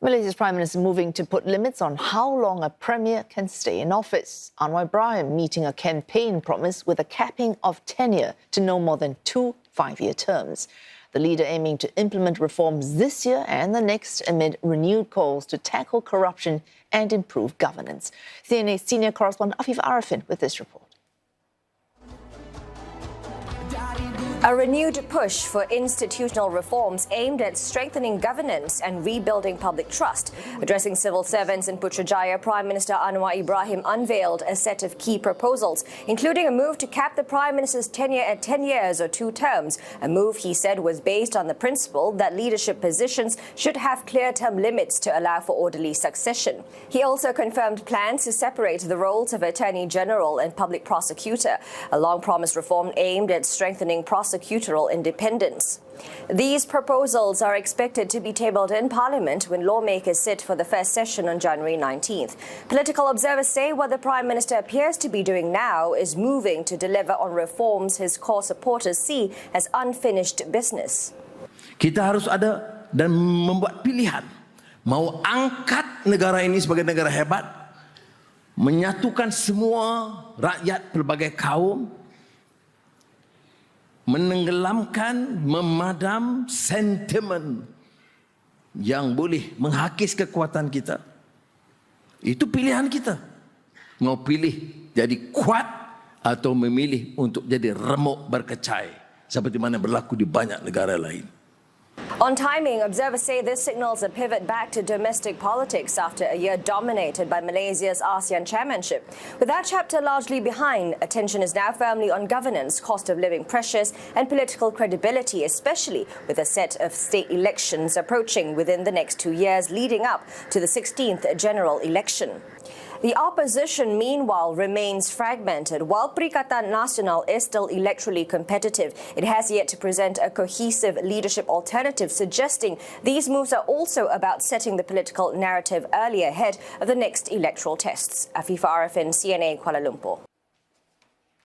Malaysia's Prime Minister moving to put limits on how long a premier can stay in office. Anwar Ibrahim meeting a campaign promise with a capping of tenure to no more than 2 5-year terms. The leader aiming to implement reforms this year and the next amid renewed calls to tackle corruption and improve governance. CNA senior correspondent Afifah Ariffin with this report. A renewed push for institutional reforms aimed at strengthening governance and rebuilding public trust. Addressing civil servants in Putrajaya, Prime Minister Anwar Ibrahim unveiled a set of key proposals, including a move to cap the Prime Minister's tenure at 10 years or 2 terms, a move he said was based on the principle that leadership positions should have clear term limits to allow for orderly succession. He also confirmed plans to separate the roles of Attorney General and Public Prosecutor, a long-promised reform aimed at strengthening prosecutorial independence. These proposals are expected to be tabled in Parliament when lawmakers sit for the first session on January 19th. Political observers say what the Prime Minister appears to be doing now is moving to deliver on reforms his core supporters see as unfinished business. Kita harus ada dan membuat pilihan. Mau angkat negara ini sebagai negara hebat, menyatukan semua rakyat pelbagai kaum, menenggelamkan, memadam sentimen yang boleh menghakis kekuatan kita. Itu pilihan kita. Mau pilih jadi kuat atau memilih untuk jadi remuk berkecai seperti mana berlaku di banyak negara lain. On timing, observers say this signals a pivot back to domestic politics after a year dominated by Malaysia's ASEAN chairmanship. With that chapter largely behind, attention is now firmly on governance, cost of living pressures and political credibility, especially with a set of state elections approaching within the next 2 years leading up to the 16th general election. The opposition, meanwhile, remains fragmented. While Perikatan Nasional is still electorally competitive, it has yet to present a cohesive leadership alternative, suggesting these moves are also about setting the political narrative early ahead of the next electoral tests. Afifah Ariffin, CNA, Kuala Lumpur.